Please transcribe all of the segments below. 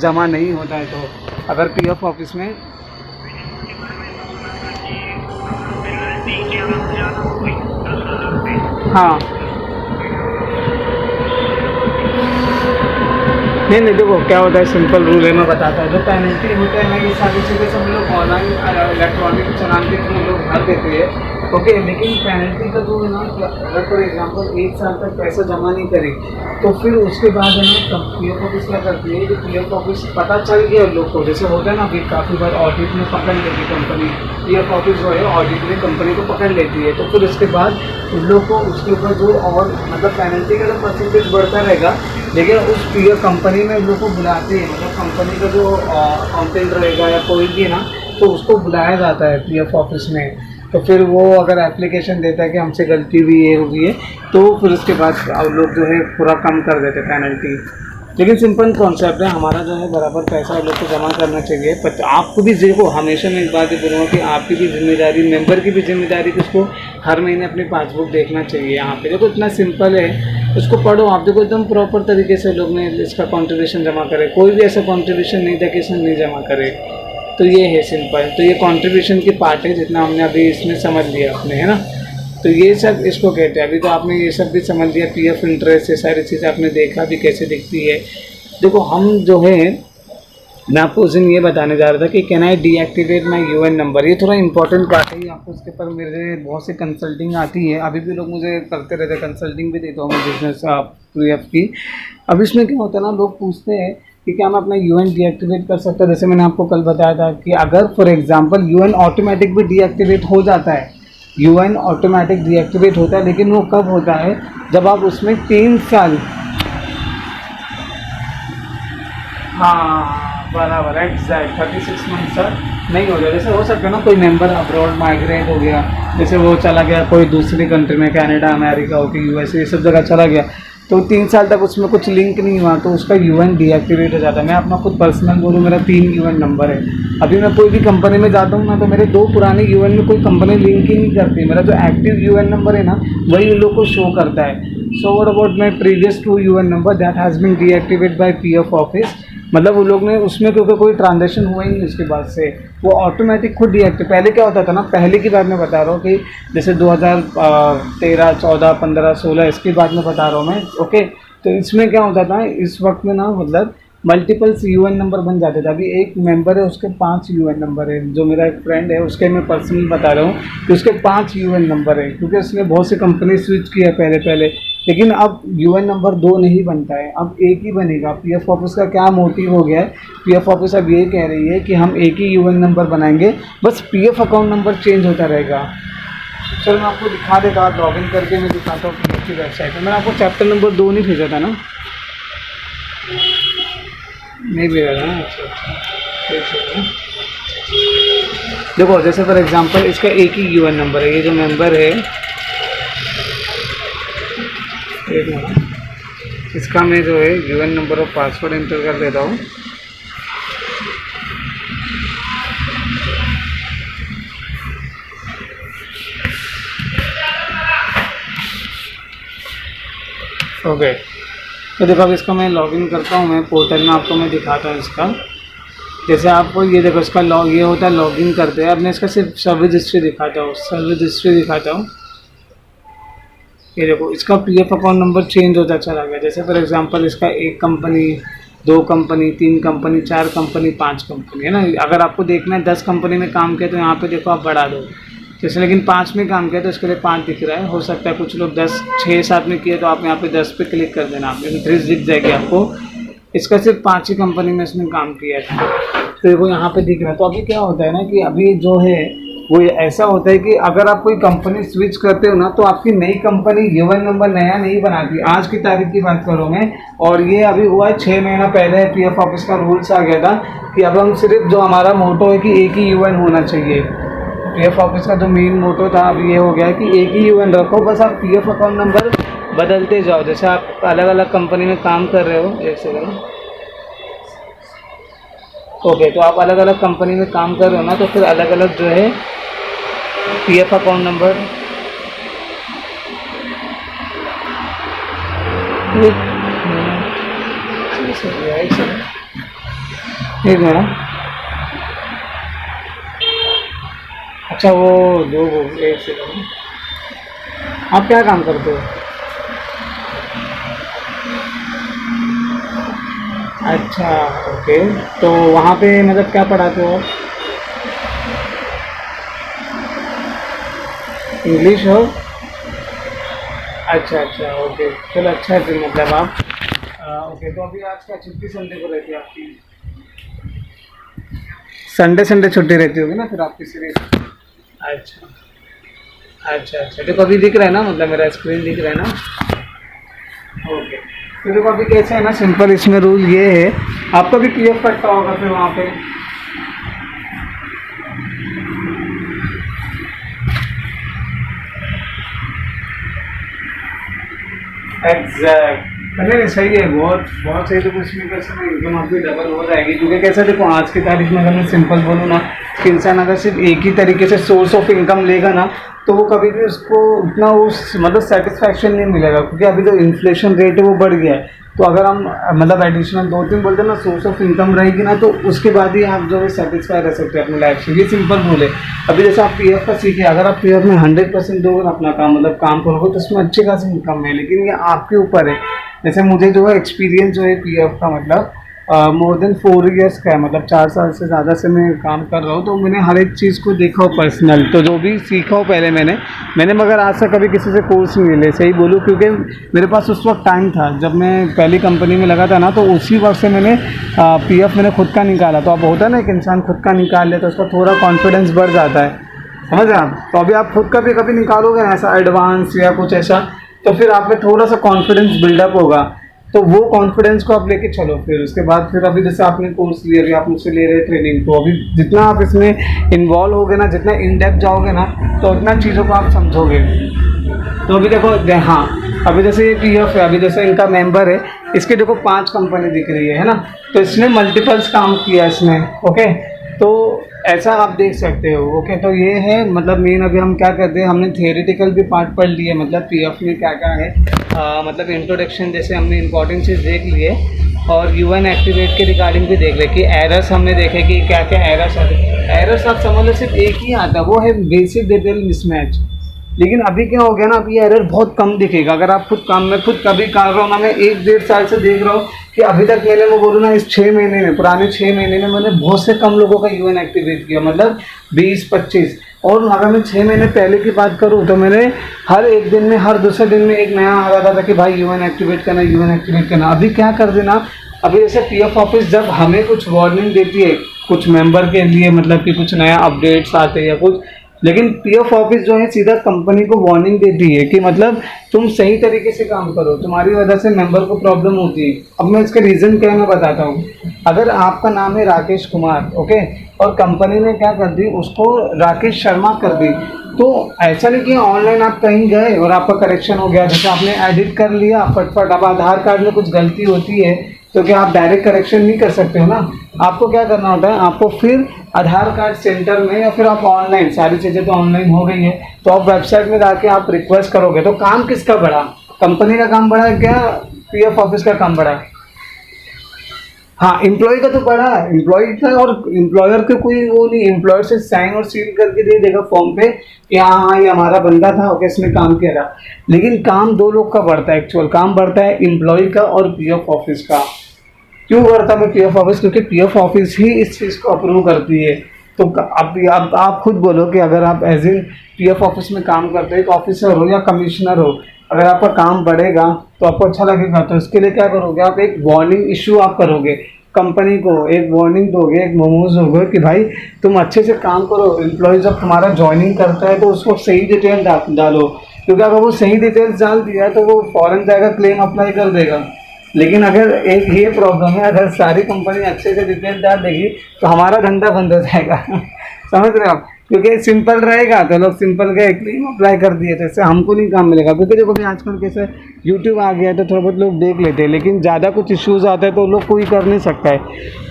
जमा नहीं होता है। तो अगर पीएफ ऑफिस में हाँ नहीं देखो क्या होता है, सिंपल रूल है, मैं बताता हूँ। जो पेनल्टी होता है ना, ये सारी चीज़ें सब लोग ऑनलाइन इलेक्ट्रॉनिक चलान के थ्रू लोग भर देते हैं। ओके, लेकिन पेनल्टी का जो है ना, अगर फॉर एग्जांपल 1 साल तक पैसा जमा नहीं करे तो फिर उसके बाद है ना पीएफ ऑफिस क्या करती है कि पीएफ ऑफिस पता चल गया लोग को, जैसे होता है ना कि काफ़ी बार ऑडिट में पकड़ लेती कंपनी, पीएफ ऑफिस जो है ऑडिट में कंपनी को पकड़ लेती है। तो फिर उसके बाद उन लोग को उसके ऊपर जो और मतलब पेनल्टी का जो परसेंटेज बढ़ता रहेगा, लेकिन उस पीएफ कंपनी में उन लोग को बुलाते हैं, मतलब कंपनी का जो अकाउंटेंट रहेगा या कोई भी है ना, तो उसको बुलाया जाता है पीएफ ऑफिस में। तो फिर वो अगर एप्लीकेशन देता है कि हमसे गलती हुई ये हुई है, तो फिर उसके बाद लोग जो है पूरा कम कर देते पेनल्टी। लेकिन सिंपल कॉन्सेप्ट है हमारा जो है, बराबर पैसा लोग को जमा करना चाहिए। पर आपको भी देखो, हमेशा मैं एक बात ही बोलूँगा कि आपकी भी जिम्मेदारी, मेंबर की भी जिम्मेदारी कि उसको हर महीने अपनी पासबुक देखना चाहिए। यहाँ पे देखो इतना सिंपल है, उसको पढ़ो आप, देखो एकदम प्रॉपर तरीके से लोग ने इसका कॉन्ट्रीब्यूशन जमा करे, कोई भी ऐसा कॉन्ट्रीब्यूशन नहीं था कि इसमें नहीं जमा करे। तो ये है सिंपल, तो ये कंट्रीब्यूशन की पार्ट है, जितना हमने अभी इसमें समझ लिया आपने, है ना। तो ये सब इसको कहते हैं। अभी तो आपने ये सब भी समझ लिया, पीएफ इंटरेस्ट, ये सारी चीज़ें आपने देखा भी कैसे दिखती है। देखो हम जो है, मैं आपको उस दिन ये बताने जा रहा था कि can I deactivate my UN number. ये थोड़ा इंपॉर्टेंट पार्ट है, आपको उसके ऊपर मेरे बहुत से कंसल्टिंग आती है, अभी भी लोग मुझे करते रहते हैं, कंसल्टिंग भी देता हूँ मैं बिजनेस पीएफ की। अब इसमें क्या होता है ना, लोग पूछते हैं कि क्या हम अपना यूएन डीएक्टिवेट कर सकते हैं। जैसे मैंने आपको कल बताया था कि अगर फॉर एग्जांपल यूएन ऑटोमेटिक भी डीएक्टिवेट हो जाता है, यूएन ऑटोमेटिक डीएक्टिवेट होता है, लेकिन वो कब होता है, जब आप उसमें 3 साल, हाँ बराबर एग्जैक्ट 36 मंथ तक नहीं हो गया। जैसे हो सकता है ना कोई मेंबर अब्रॉड माइग्रेट हो गया, जैसे वो चला गया कोई दूसरी कंट्री में, कनाडा, अमेरिका हो गया, यूएसए, ये सब जगह चला गया, तो 3 साल तक उसमें कुछ लिंक नहीं हुआ तो उसका यूएन डीएक्टिवेट हो जाता है। मैं अपना खुद पर्सनल बोलूँ, मेरा 3 यूएन नंबर है। अभी मैं कोई भी कंपनी में जाता हूँ ना, तो मेरे 2 पुराने यूएन में कोई कंपनी लिंक ही नहीं करती, मेरा जो एक्टिव यूएन नंबर है ना वही उन लोग को शो करता है। So what about my previous 2 UAN number that has been deactivate by PF office, मतलब वो लोग ने उसमें क्योंकि कोई ट्रांजेक्शन हुआ ही नहीं उसके बाद से, वो ऑटोमेटिक खुद डीएक्टिव। पहले क्या होता था ना, पहले की बात मैं बता रहा हूँ कि जैसे 2013, 14, 15, 16 इसकी बात मैं बता रहा हूँ मैं, ओके। तो इसमें क्या होता था इस वक्त में ना, मतलब मल्टीपल्स यूएन नंबर बन जाते थे। अभी एक मेंबर है उसके 5 यूएन नंबर है, जो मेरा एक फ्रेंड है उसके मैं पर्सनली बता रहा हूँ कि उसके 5 यूएन नंबर है, क्योंकि उसने बहुत सी कंपनी स्विच किया पहले। लेकिन अब यूएन नंबर 2 नहीं बनता है, अब एक ही बनेगा। पीएफ ऑफिस का क्या मोटिव हो गया है, पीएफ ऑफिस अब ये कह रही है कि हम एक ही यूएन नंबर बनाएंगे, बस पीएफ अकाउंट नंबर चेंज होता रहेगा। चलो मैं आपको दिखा देता, लॉगिन करके मैं दिखाता हूँ पीएफ की वेबसाइट में। मैंने आपको चैप्टर नंबर 2 नहीं भेजा था ना, नहीं भेजा था ना, अच्छा। देखो जैसे फॉर एग्जांपल इसका एक ही यूएन नंबर है, ये जो मेंबर है, इसका मैं जो है यूएन नंबर और पासवर्ड एंटर कर देता हूँ। ओके, तो देखो अब इसका मैं लॉगिन करता हूँ, मैं पोर्टल में आपको मैं दिखाता हूँ इसका। जैसे आपको ये देखो इसका ये होता है लॉगिन करते हैं। अब मैं इसका सिर्फ सर्विस हिस्ट्री दिखाता हूँ, ये देखो इसका पीएफ अकाउंट नंबर चेंज होता चला गया। जैसे फॉर एग्जांपल इसका 1 company, 2 company, 3 company, 4 company, 5 company, है ना। अगर आपको देखना है 10 कंपनी में काम किया तो यहाँ पे देखो आप बढ़ा दो जैसे, लेकिन 5 में काम किया तो इसके लिए 5 दिख रहा है। हो सकता है कुछ लोग 10, 6, 7 में किए तो आप यहाँ पे 10 पे क्लिक कर देना, आप इंक्रीज दिख जाएगी आपको। इसका सिर्फ 5 ही कंपनी में इसने काम किया था, तो देखो यहाँ पे दिख रहा है। तो अभी क्या होता है ना कि अभी जो है वो ऐसा होता है कि अगर आप कोई कंपनी स्विच करते हो ना, तो आपकी नई कंपनी यूएन नंबर नया नहीं बनाती। आज की तारीख की बात करो मैं, और ये अभी हुआ है 6 महीना पहले पीएफ ऑफिस का रूल्स आ गया था कि अब हम सिर्फ, जो हमारा मोटो है कि एक ही यूएन होना चाहिए, पीएफ ऑफिस का जो मेन मोटो था अब ये हो गया है कि एक ही यूएन रखो, बस आप पीएफ अकाउंट नंबर बदलते जाओ। जैसे आप अलग अलग कंपनी में काम कर रहे हो, एक सेकंड, ओके, तो आप अलग अलग कंपनी में काम कर रहे हो ना, तो फिर अलग अलग जो है पीएफ अकाउंट नंबर, एक मिनट। अच्छा वो दो वो एक सेकंड, आप क्या काम करते हो? अच्छा ओके, तो वहाँ पे मतलब क्या पढ़ाते हो आप? इंग्लिश हो? अच्छा अच्छा ओके, चलो अच्छा है फिर, मतलब आप ओके। तो अभी आज क्या छुट्टी संडे को रहती है आपकी? संडे संडे छुट्टी रहती होगी ना फिर आपकी सिर्फ? अच्छा अच्छा अच्छा, देखो अभी दिख रहा है ना, मतलब मेरा स्क्रीन दिख रहा है ना? ओके। तो देखो अभी कैसे है ना, सिंपल इसमें रूल ये है, आपका भी पीएफ कटता होगा फिर वहाँ पे। एग्जैक्ट, नहीं नहीं सही है, बहुत बहुत सही। तो कुछ नहीं कर सकते, इनकम आपकी डबल हो जाएगी, क्योंकि कैसा देखो आज की तारीख में अगर मैं सिंपल बोलूँ ना, कि इंसान अगर सिर्फ एक ही तरीके से सोर्स ऑफ इनकम लेगा ना, तो वो कभी भी उसको उतना उस मतलब सेटिस्फैक्शन नहीं मिलेगा, क्योंकि अभी जो इन्फ्लेशन रेट है वो बढ़ गया है। तो अगर हम मतलब एडिशनल दो तीन बोलते हैं ना सोर्स ऑफ इनकम रहेगी ना, तो उसके बाद ही आप जो है सेटिस्फाई रह सकते हैं अपनी लाइफ से, ये सिंपल रूल है। अभी जैसे आप पीएफ का सीखे, अगर आप पीएफ में 100% दोगे ना अपना काम, मतलब काम करोगे, तो उसमें अच्छी खासी इनकम है, लेकिन ये आपके ऊपर है। जैसे मुझे जो है एक्सपीरियंस जो है पीएफ का, मतलब मोर देन 4 इयर्स का है, मतलब 4 साल से ज़्यादा से मैं काम कर रहा हूँ, तो मैंने हर एक चीज़ को देखा हो पर्सनल, तो जो भी सीखा हो पहले मैंने मगर आज तक कभी किसी से कोर्स नहीं ले, सही बोलूँ, क्योंकि मेरे पास उस वक्त टाइम था जब मैं पहली कंपनी में लगा था ना, तो उसी वक्त से मैंने पीएफ मैंने खुद का निकाला। तो अब होता है ना एक इंसान खुद का निकाल ले तो उसका थोड़ा कॉन्फिडेंस बढ़ जाता है, समझ रहे हैं आप? तो अभी आप खुद का भी कभी निकालोगे ना ऐसा एडवांस या कुछ ऐसा, तो फिर आप में थोड़ा सा कॉन्फिडेंस बिल्डअप होगा, तो वो कॉन्फिडेंस को आप लेके चलो। फिर उसके बाद फिर अभी जैसे आपने कोर्स लिया, अभी आप मुझसे ले रहे ट्रेनिंग, तो अभी जितना आप इसमें इन्वॉल्व होगे ना, जितना इन डेप्थ जाओगे ना, तो उतना चीज़ों को आप समझोगे। तो अभी देखो हाँ, अभी जैसे ये पीएफ है, अभी जैसे इनका मेंबर है, इसके देखो 5 कंपनी दिख रही है ना, तो इसने मल्टीपल्स काम किया इसमें, ओके। तो ऐसा आप देख सकते हो, ओके। तो ये है मतलब मेन, अभी हम क्या करते हैं, हमने थियोरेटिकल भी पार्ट पढ़ लिए, मतलब पीएफ में क्या क्या है, मतलब इंट्रोडक्शन जैसे हमने इंपॉर्टेंट चीज़ देख लिए, और यूएन एक्टिवेट के रिगार्डिंग भी देख ले कि एरर्स हमने देखे कि क्या क्या एरर्स आते हैं। एरर्स आप समझ लो सिर्फ एक ही आता है, वो है बेसिक डिटेल मिसमैच। लेकिन अभी क्या हो गया ना, अभी एरर बहुत कम दिखेगा। अगर आप खुद काम में खुद कभी कर रहा हूँ ना, मैं 1-1.5 साल से देख रहा हूँ कि अभी तक मैंने वो बोलूँ ना, इस 6 महीने में, पुराने 6 महीने में मैंने बहुत से कम लोगों का यूएन एक्टिवेट किया, मतलब 20-25। और अगर मैं 6 महीने पहले की बात करूँ तो मैंने हर एक दिन में, हर दूसरे दिन में एक नया आ रहा था कि भाई यूएन एक्टिवेट करना, यूएन एक्टिवेट करना। अभी क्या कर देना, अभी जैसे पीएफ ऑफिस जब हमें कुछ वार्निंग देती है कुछ मेंबर के लिए, मतलब कि कुछ नया अपडेट्स आते हैं या कुछ, लेकिन पीएफ ऑफिस जो है सीधा कंपनी को वार्निंग देती है कि मतलब तुम सही तरीके से काम करो, तुम्हारी वजह से मेंबर को प्रॉब्लम होती है। अब मैं इसका रीज़न क्या है मैं बताता हूँ। अगर आपका नाम है राकेश कुमार, ओके, और कंपनी ने क्या कर दी, उसको राकेश शर्मा कर दी, तो ऐसा नहीं कि ऑनलाइन आप कहीं गए और आपका करेक्शन हो गया, जैसे आपने एडिट कर लिया फटफट। अब आधार कार्ड में कुछ गलती होती है तो क्या आप डायरेक्ट करेक्शन नहीं कर सकते हो ना, आपको क्या करना होता है, आपको फिर आधार कार्ड सेंटर में, या फिर आप ऑनलाइन, सारी चीज़ें तो ऑनलाइन हो गई है, तो आप वेबसाइट में जाके आप रिक्वेस्ट करोगे। तो काम किसका बढ़ा, कंपनी का काम बढ़ा क्या पीएफ ऑफिस का काम बढ़ा? हाँ, एम्प्लॉय का तो बढ़ा, एम्प्लॉय का, और एम्प्लॉयर के कोई वो नहीं, एम्प्लॉयर से साइन और सील करके दे देगा फॉर्म पे कि हाँ हाँ ये हमारा बंदा था, ओके इसने काम किया था। लेकिन काम 2 लोग का बढ़ता है, एक्चुअल काम बढ़ता है एम्प्लॉय का और पीएफ ऑफिस का। क्यों बढ़ता है पीएफ ऑफिस? क्योंकि पीएफ ऑफिस ही इस चीज़ को अप्रूव करती है। तो अब आप खुद बोलो कि अगर आप एज इन पीएफ ऑफिस में काम करते हो, एक ऑफिसर हो या कमिश्नर हो, अगर आपका काम बढ़ेगा तो आपको अच्छा लगेगा, तो इसके लिए क्या करोगे, आप एक वार्निंग इशू आप करोगे, कंपनी को एक वार्निंग दोगे, एक मोमोज दोगे कि भाई तुम अच्छे से काम करो। एम्प्लॉय जब तुम्हारा ज्वाइनिंग करता है तो उसको सही डिटेल डालो, क्योंकि अगर वो सही डिटेल्स डाल दिया तो वो फॉरन जाएगा, क्लेम अप्लाई कर देगा। लेकिन अगर एक ये प्रॉब्लम है, अगर सारी कंपनी अच्छे से डिटेल डाल देगी तो हमारा धंधा बंद हो जाएगा समझ रहे हो आप? क्योंकि सिंपल रहेगा तो लोग सिंपल गए, क्लेम अप्लाई कर दिए, तो इससे हमको नहीं काम मिलेगा। क्योंकि देखो भी आजकल कैसे यूट्यूब आ गया है तो थोड़ा बहुत लोग देख लेते हैं, लेकिन ज़्यादा कुछ इश्यूज़ आते हैं तो लोग कोई कर नहीं सकता है।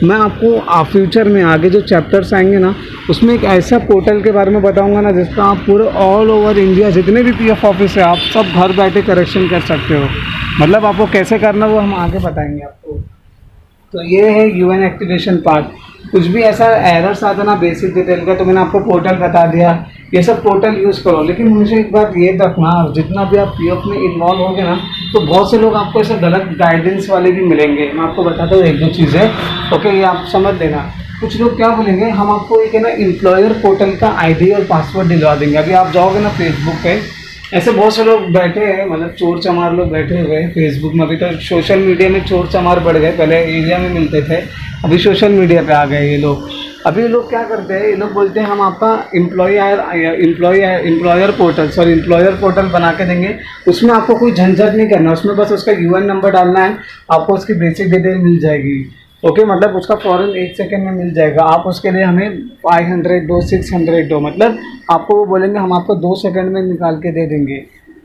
मैं आपको फ्यूचर में आगे जो चैप्टर्स आएंगे ना, उसमें एक ऐसा पोर्टल के बारे में बताऊँगा ना, जिसका आप पूरे ऑल ओवर इंडिया जितने भी पीएफ ऑफिस है आप सब घर बैठे करेक्शन कर सकते हो। मतलब आपको कैसे करना वो हम आगे बताएंगे आपको। तो ये है यूएन एक्टिवेशन पार्ट। कुछ भी ऐसा एरर्स आता ना बेसिक डिटेल का, तो मैंने आपको पोर्टल बता दिया, ये सब पोर्टल यूज़ करो। लेकिन मुझे एक बात ये रखना, जितना भी आप पीएफ में इन्वॉल्व होगे ना, तो बहुत से लोग आपको ऐसे गलत गाइडेंस वाले भी मिलेंगे। मैं आपको बताता हूँ एक दो चीज़ें, ओके, ये आप समझ लेना। कुछ लोग क्या बोलेंगे, हम आपको एक है ना एम्प्लॉयर पोर्टल का आईडी और पासवर्ड दिलवा देंगे। अभी आप जाओगे ना फेसबुक पे, ऐसे बहुत से लोग बैठे हैं, मतलब चोर चमार लोग बैठे हुए हैं फेसबुक में। अभी तो सोशल मीडिया में चोर चमार बढ़ गए, पहले एरिया में मिलते थे, अभी सोशल मीडिया पे आ गए ये लोग। अभी ये लोग क्या करते हैं, ये लोग बोलते हैं हम आपका एम्प्लॉयर पोर्टल बना के देंगे, उसमें आपको कोई झंझट नहीं करना, उसमें बस उसका यूएन नंबर डालना है, आपको उसकी बेसिक डिटेल मिल जाएगी। ओके, मतलब उसका फ़ौरन 1 सेकंड में मिल जाएगा। आप उसके लिए हमें 500 दो, 600 दो, मतलब आपको वो बोलेंगे हम आपको 2 सेकंड में निकाल के दे देंगे।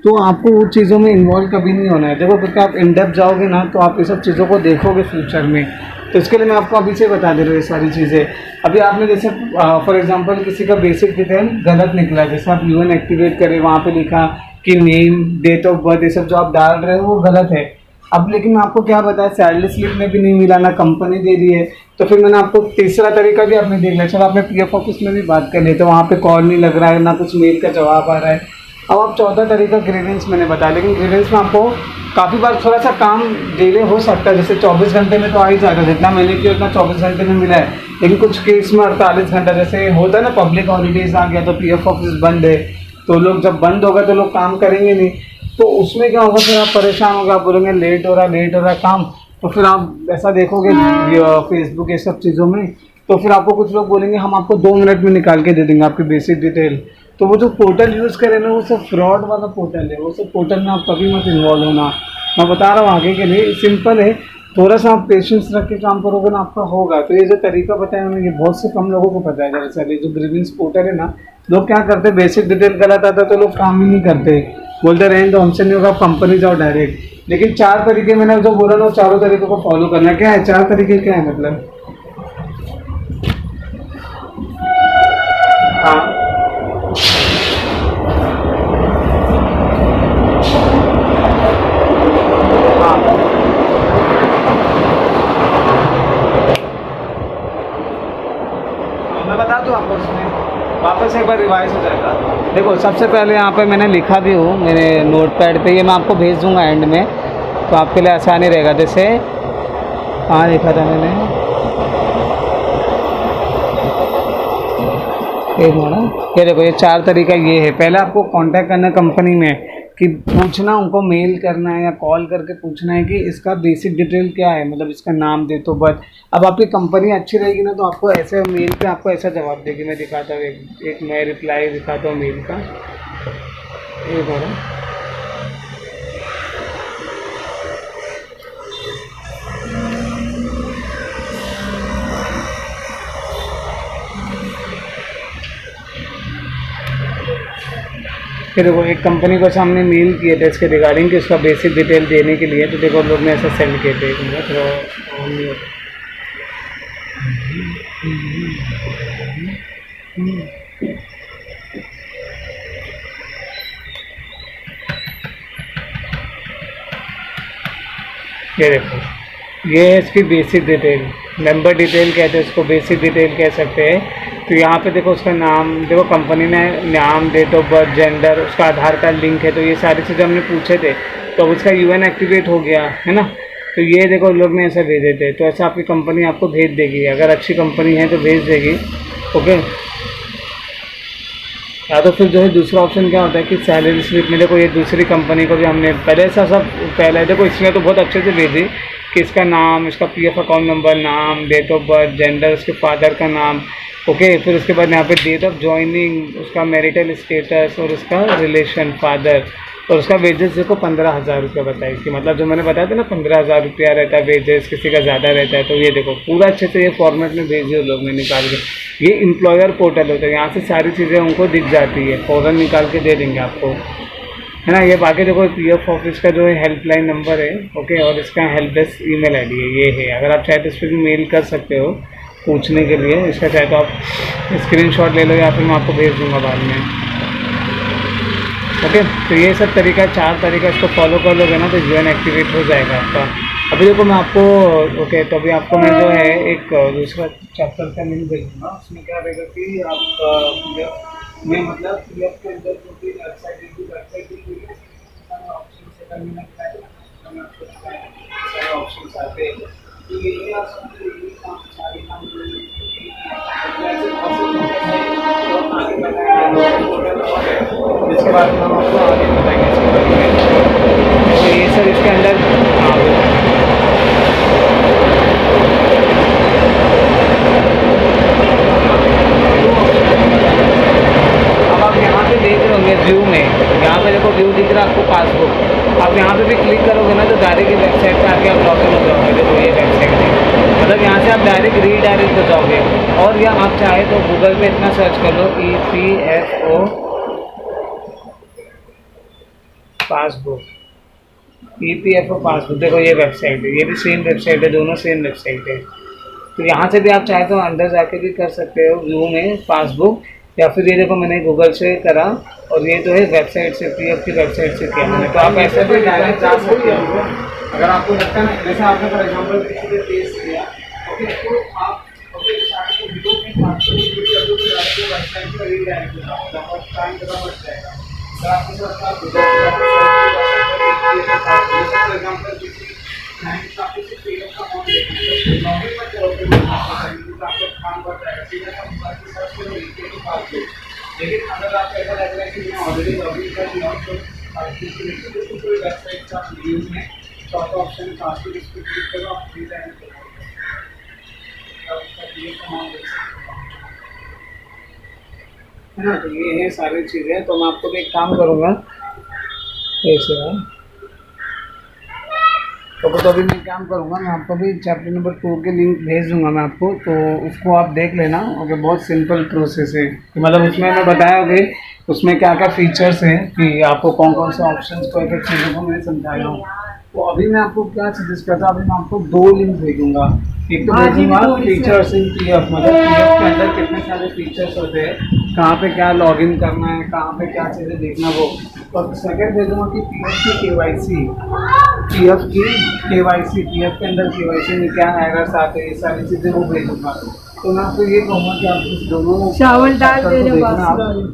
तो आपको वो चीज़ों में इन्वॉल्व कभी नहीं होना है। देखो, क्योंकि आप इन डेप्थ जाओगे ना, तो आप ये सब चीज़ों को देखोगे फ्यूचर में। तो इसके लिए मैं आपको अभी से बता दे रहा हूँ ये सारी चीज़ें। अभी आपने जैसे फॉर एग्जांपल किसी का बेसिक डिटेल गलत निकला, जैसे आप यूएन एक्टिवेट करें, वहाँ पे लिखा कि नेम, डेट ऑफ बर्थ, ये सब जो आप डाल रहे हो वो गलत है। अब लेकिन मैं आपको क्या बताया, सैलरी स्लिप में भी नहीं मिला, ना कंपनी दे दी है। तो फिर मैंने आपको तीसरा तरीका भी आपने देख लिया, चलो आपने पीएफ ऑफिस में भी बात कर ली, तो वहाँ पे कॉल नहीं लग रहा है, ना कुछ मेल का जवाब आ रहा है। अब आप चौथा तरीका ग्रीवेंस मैंने बताया, लेकिन ग्रीवेंस में आपको काफ़ी बार थोड़ा सा काम डिले हो सकता है। जैसे 24 घंटे में तो आ ही जाएगा, जितना मैंने किया उतना 24 घंटे में मिला है। लेकिन कुछ केस में 48 घंटा, जैसे होता है ना पब्लिक हॉलीडेज आ गया तो पीएफ ऑफिस बंद है, तो लोग जब बंद होगा तो लोग काम करेंगे नहीं, तो उसमें क्या होगा, फिर आप परेशान होगा, आप बोलेंगे लेट हो रहा है काम। तो फिर आप ऐसा देखोगे फेसबुक ये सब चीज़ों में, तो फिर आपको कुछ लोग बोलेंगे हम आपको 2 मिनट में निकाल के दे देंगे आपकी बेसिक डिटेल। तो वो जो पोर्टल यूज़ करें ना, वो सब फ्रॉड वाला पोर्टल है, वो सब पोर्टल में आप कभी मत इन्वॉल्व होना। मैं बता रहा हूँ आगे के लिए, सिंपल है, थोड़ा सा आप पेशेंस रख के काम करोगे ना, आपका होगा। तो ये जो तरीका बताया मैंने, ये बहुत से कम लोगों को पता है। दरअसल ये जो ग्रीवेंस पोर्टल है ना, लोग क्या करते हैं, बेसिक डिटेल गलत आता है तो लोग काम ही नहीं करते, बोलते रहें तो हमसे नहीं होगा, कंपनी जाओ डायरेक्ट। लेकिन 4 तरीके मैंने जो बोला ना, वो चारों तरीकों को फॉलो करना। क्या है 4 तरीके, क्या है मतलब? हाँ, मैं बता दूँ आपको, उसमें वापस एक बार रिवाइज हो जाएगा। देखो, सबसे पहले यहाँ पे मैंने लिखा भी हूँ मेरे नोटपैड पे, ये मैं आपको भेज दूँगा एंड में, तो आपके लिए आसानी रहेगा। जैसे हाँ, लिखा था मैंने, एक मिनट, ये देखो, ये 4 तरीका ये है। पहले आपको कांटेक्ट करना कंपनी में, कि पूछना, उनको मेल करना है या कॉल करके पूछना है कि इसका बेसिक डिटेल क्या है, मतलब इसका नाम, डेट ऑफ बर्थ। अब आपकी कंपनी अच्छी रहेगी ना, तो आपको ऐसे मेल पे आपको ऐसा जवाब देगी। मैं दिखाता हूँ, एक मैं रिप्लाई दिखाता हूँ मेल का, एक बार। फिर देखो, एक कंपनी को सामने मेल किए थे इसके रिगार्डिंग कि उसका बेसिक डिटेल देने के लिए, तो देखो लोग ने ऐसा सेंड किए थे। ये देखो, ये है इसकी बेसिक डिटेल, मेंबर डिटेल कहते हैं इसको, बेसिक डिटेल कह सकते हैं। तो यहाँ पे देखो उसका नाम, देखो कंपनी ने नाम, डेट ऑफ बर्थ, जेंडर, उसका आधार कार्ड लिंक है, तो ये सारी चीज़ें हमने पूछे थे, तो अब उसका यूएन एक्टिवेट हो गया है ना। तो ये देखो लोग ने ऐसा भेजे थे, तो ऐसा आपकी कंपनी आपको भेज देगी, अगर अच्छी कंपनी है तो भेज देगी। ओके, या तो फिर जो है दूसरा ऑप्शन क्या होता है कि सैलरी स्लिप में, देखो ये दूसरी कंपनी को भी हमने पहले ऐसा सब पहले, देखो इसमें तो बहुत अच्छे से भेजी कि इसका नाम, इसका पीएफ अकाउंट नंबर, नाम, डेट ऑफ बर्थ, जेंडर, उसके फादर का नाम। ओके, फिर उसके बाद यहाँ पे डेट ऑफ ज्वाइनिंग, उसका मैरिटल स्टेटस और उसका रिलेशन फादर, और उसका वेजेस देखो 15,000 रुपये बताया इसकी, मतलब जो मैंने बताया था ना 15,000 रुपया रहता है वेजेस, किसी का ज़्यादा रहता है। तो ये देखो पूरा अच्छे से ये फॉर्मेट में भेजे लोग ने निकाल के। ये एम्प्लॉयर पोर्टल होता है, यहाँ से सारी चीज़ें उनको दिख जाती है, फ़ौरन निकाल के दे देंगे आपको, है ना। ये बाकी देखो पीएफ ऑफिस का जो है हेल्पलाइन नंबर है, ओके, और इसका हेल्प डेस्क ईमेल आईडी है, ये है। अगर आप चाहे तो इस पर भी मेल कर सकते हो पूछने के लिए, इसका चाहे तो आप स्क्रीनशॉट ले लो या फिर मैं आपको भेज दूँगा बाद में। ओके, तो ये सब तरीका, 4 तरीका इसको फॉलो कर लोगे ना, तो यूएन एक्टिवेट हो जाएगा आपका। अभी देखो मैं आपको ओके, तो अभी आपको मैं जो है एक दूसरा चैप्टर का लिंक भेजूंगा। उसमें क्या रहेगा कि आप मैं मतलब पीएफ के अंदर जो भी वेबसाइट ऑप्शन से करने लगता है, तो मैं आपको सारे ऑप्शन आते हैं, तो ये आप समझ लीजिए काम सारे काम आगे बताएंगे। इसके बाद हम आपको आगे बताएंगे इसके बारे में। तो ये सर इसके अंदर अब आप यहाँ पे देख रहे होंगे व्यू में, यहाँ पे देखो व्यू दिख रहा है आपको पासबुक। आप यहाँ पे भी क्लिक करोगे ना तो डायरेक्ट ये वेबसाइट पे आके आप लॉगिन हो जाओगे। देखो ये वेबसाइट है, मतलब यहाँ से आप डायरेक्ट रीडायरेक्ट हो जाओगे। और या आप चाहे तो गूगल पे इतना सर्च कर लो EPFO पासबुक, EPFO पासबुक। देखो ये वेबसाइट है, ये भी सेम वेबसाइट है, दोनों सेम वेबसाइट है। तो यहाँ से भी आप चाहे तो अंदर जाके भी कर सकते हो व्यू में पासबुक, या फिर ये देखो मैंने गूगल से करा और ये तो है वेबसाइट से, पीएफ की वेबसाइट से किया मैंने। तो आप ऐसे भी डायरेक्ट जा सकते हो। अगर आपको लगता है ना, जैसे आपने फॉर एग्जाम्पल किसी ने टेस्ट किया, ओके, तो आप वेबसाइट पर रीडायरेक्ट हो जाओगे, आपका टाइम ज़्यादा बच जाएगा। अगर आपके साथ फॉर एग्जाम्पल किसी लेकिन अगर आपको ऐसा लग रहा है कि मैं ऑलरेडी लॉगिन कर लिया हूँ, तो कोई वेबसाइट का वीडियो में चौथा ऑप्शन पासवर्ड, इस पर क्लिक करो, आप फ्री टाइम है ना। तो ये है सारी चीज़ें। तो मैं आपको भी एक काम करूँगा ऐसे है, तो अभी मैं काम करूँगा, मैं आपको भी चैप्टर नंबर 2 के लिंक भेज दूँगा मैं आपको, तो उसको आप देख लेना। ओके, बहुत सिंपल प्रोसेस है, तो मतलब उसमें मैं बताया होगा उसमें क्या क्या फीचर्स हैं कि आपको कौन कौन से ऑप्शंस को, एक चीज़ों को मैं समझाया हूँ। तो अभी मैं आपको क्या सजेस्ट करता हूँ, अभी मैं आपको 2 लिंक भेजूँगा। एक तो भेजूँगा फीचर्स इन पीएफ, मतलब पीएफ के अंदर कितने सारे फीचर्स होते हैं, कहाँ पे क्या लॉगिन करना है, कहाँ पे क्या चीज़ें देखना वो। और सेकंड भेजूँगा कि पीएफ की केवाईसी, पीएफ के अंदर केवाईसी में क्या एरर्स आते हैं, ये सारी चीज़ें वो भेजूँगा। तो मैं आपको ये कहूँगा कि आप इस दोनों चावल दाल को देखना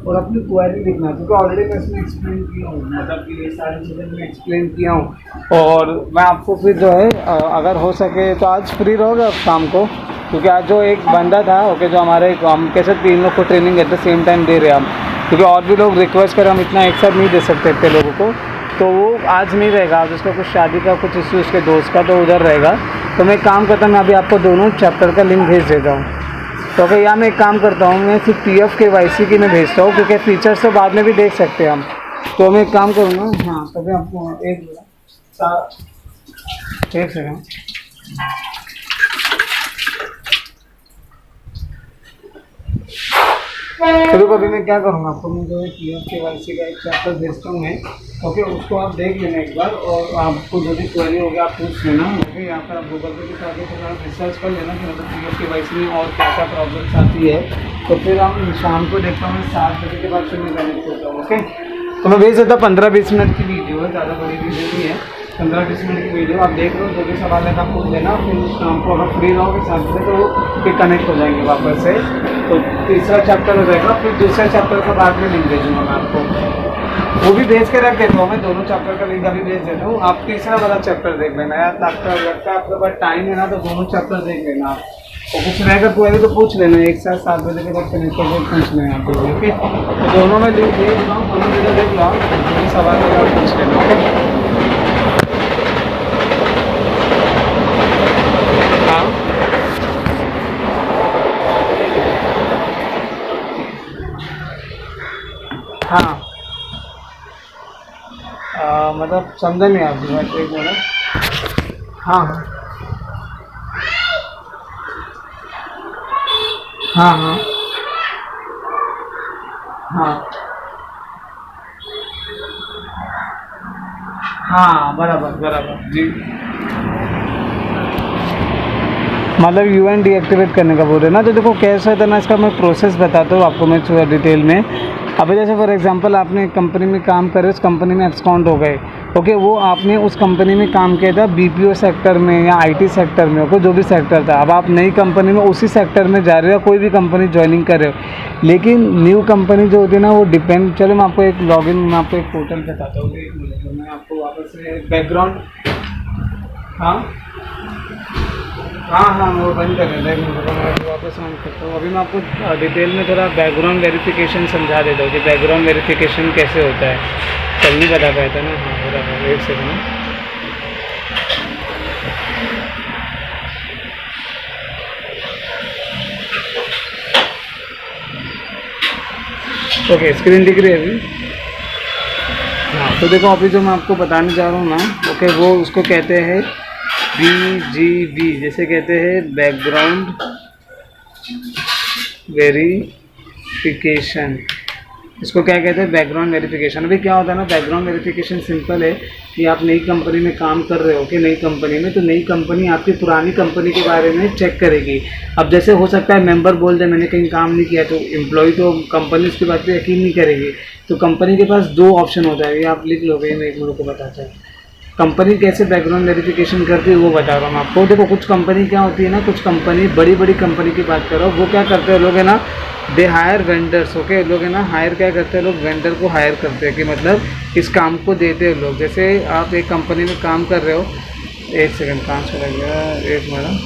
और अपनी क्वेरी लिखना, क्योंकि ऑलरेडी मैं इसमें एक्सप्लेन किया हूँ, मतलब कि ये सारी चीज़ें मैं एक्सप्लेन किया हूँ। और मैं आपको फिर जो है अगर हो सके तो आज फ्री रहोगे आप शाम को, क्योंकि आज जो एक बंदा था ओके, जो हमारे हम कैसे 3 लोग को training at the same time दे रहे हैं हम, क्योंकि और भी लोग रिक्वेस्ट करें, हम इतना एक साथ नहीं दे सकते इतने लोगों को, तो वो आज नहीं रहेगा। आज उसका कुछ शादी का कुछ इश्यू उसके दोस्त का, तो उधर रहेगा। तो मैं एक काम करता हूँ, मैं अभी आपको दोनों चैप्टर का लिंक भेज देता हूँ। तो ओके, या मैं एक काम करता हूँ, मैं सिर्फ पीएफ केवाईसी की मैं भेजता हूँ, क्योंकि फीचर्स तो बाद में भी देख सकते हैं हम। तो मैं एक काम करूँगा, हाँ तो मैं आपको एक सेकंड, चलो अभी मैं क्या करूँगा, आपको मैं जो है पीएफ केवाईसी का एक चैप्टर भेजता हूँ मैं, ओके, उसको आप देख लेना एक बार, और आपको जो भी क्वेरी होगी आप पूछ लेना, ओके। यहाँ पर आप गूगल पे भी जाके थोड़ा रिसर्च कर लेना कि मतलब पीएफ केवाईसी में और क्या क्या प्रॉब्लम्स आती है। तो फिर हम शाम को देखता हूँ, 7 बजे के बाद फिर मैं कनेक्ट होता हूँ, ओके। तो मैं भेज देता हूँ, 15-20 मिनट की वीडियो है, ज़्यादा बड़ी वीडियो नहीं है, 15-20 मिनट की वीडियो। आप देख लो, जो भी सवाल है आप पूछ लेना, फिर शाम को अगर फ्री रहोगे 7 बजे तो फिर कनेक्ट हो जाएंगे वापस से। तो तीसरा चैप्टर हो जाएगा, फिर दूसरा चैप्टर का बाद में लिंक भेजूँगा मैं आपको, वो भी भेज के रख देता हूँ मैं, दोनों चैप्टर का लिंक अभी भेज देता हूँ। आप तीसरा वाला चैप्टर देख लेना यार, लगता है आपके पास टाइम है ना, तो दोनों चैप्टर देख लेना आप, और कुछ रहेगा क्वेरी तो पूछ लेना, एक साथ 7 बजे के बाद कनेक्ट होकर पूछ लेना आप, ओके। तो दोनों में लिंक भेज रहा हूँ, दोनों वीडियो देख लो, जो सवाल है आप पूछ लेना, ओके। हाँ मतलब समझा नहीं आप, एक मिनट। हाँ हाँ हाँ हाँ हाँ, बराबर बराबर जी। मतलब यूएन डीएक्टिवेट करने का बोल रहे हैं ना, तो देखो कैसा था ना, इसका मैं प्रोसेस बताता हूँ आपको मैं थोड़ा डिटेल में। अभी जैसे फॉर एग्जांपल आपने एक कंपनी में काम करे, उस कंपनी में एक्सकाउंट हो गए, ओके, वो आपने उस कंपनी में काम किया था बीपीओ सेक्टर में या आईटी सेक्टर में, ओके, जो भी सेक्टर था। अब आप नई कंपनी में उसी सेक्टर में जा रहे हो, कोई भी कंपनी ज्वाइनिंग कर रहे हो, लेकिन न्यू कंपनी जो होती है ना वो डिपेंड, चलो मैं आपको एक लॉगिन, मैं आपको एक पोर्टल बताता हूँ, एक मिनट में मैं आपको वापस से बैकग्राउंड, हाँ हाँ हाँ मैं वो बंद कर देता हूँ, मैं वापस ऑन करता हूँ। अभी मैं आपको डिटेल में थोड़ा बैकग्राउंड वेरिफिकेशन समझा देता हूँ कि बैकग्राउंड वेरिफिकेशन कैसे होता है, कल नहीं बता पाया था ना। हाँ हो रहा है, एक सेकंड। ओके, स्क्रीन दिख रही है अभी? हाँ, तो देखो अभी जो मैं आपको बताने जा रहा हूँ ना, ओके, वो उसको कहते हैं BGV, जैसे कहते हैं बैकग्राउंड वेरिफिकेशन। इसको क्या कहते हैं? Background verification. अभी क्या होता है ना, बैकग्राउंड वेरिफिकेशन सिंपल है कि आप नई कंपनी में काम कर रहे हो कि नई कंपनी में, तो नई कंपनी आपकी पुरानी कंपनी के बारे में चेक करेगी। अब जैसे हो सकता है मेंबर बोल दे मैंने कहीं काम नहीं किया, तो एम्प्लॉय तो कंपनी उसकी बात पे यकीन नहीं करेगी। तो कंपनी के पास दो ऑप्शन होता है, ये आप लिख लोगे, मैं एक मिनट को बताता है। कंपनी कैसे बैकग्राउंड वेरिफिकेशन करती है वो बता रहा हूँ मैं आपको। देखो कुछ कंपनी क्या होती है ना, कुछ कंपनी बड़ी बड़ी कंपनी की बात करो, वो क्या करते हैं लोग है ना, दे हायर वेंडर्स, ओके, लोग है ना हायर क्या करते हैं, लोग वेंडर को हायर करते हैं कि मतलब इस काम को देते हैं लोग। जैसे आप एक कंपनी में काम कर रहे हो, एक सेकंड कहाँ चला गया, एक मिनट,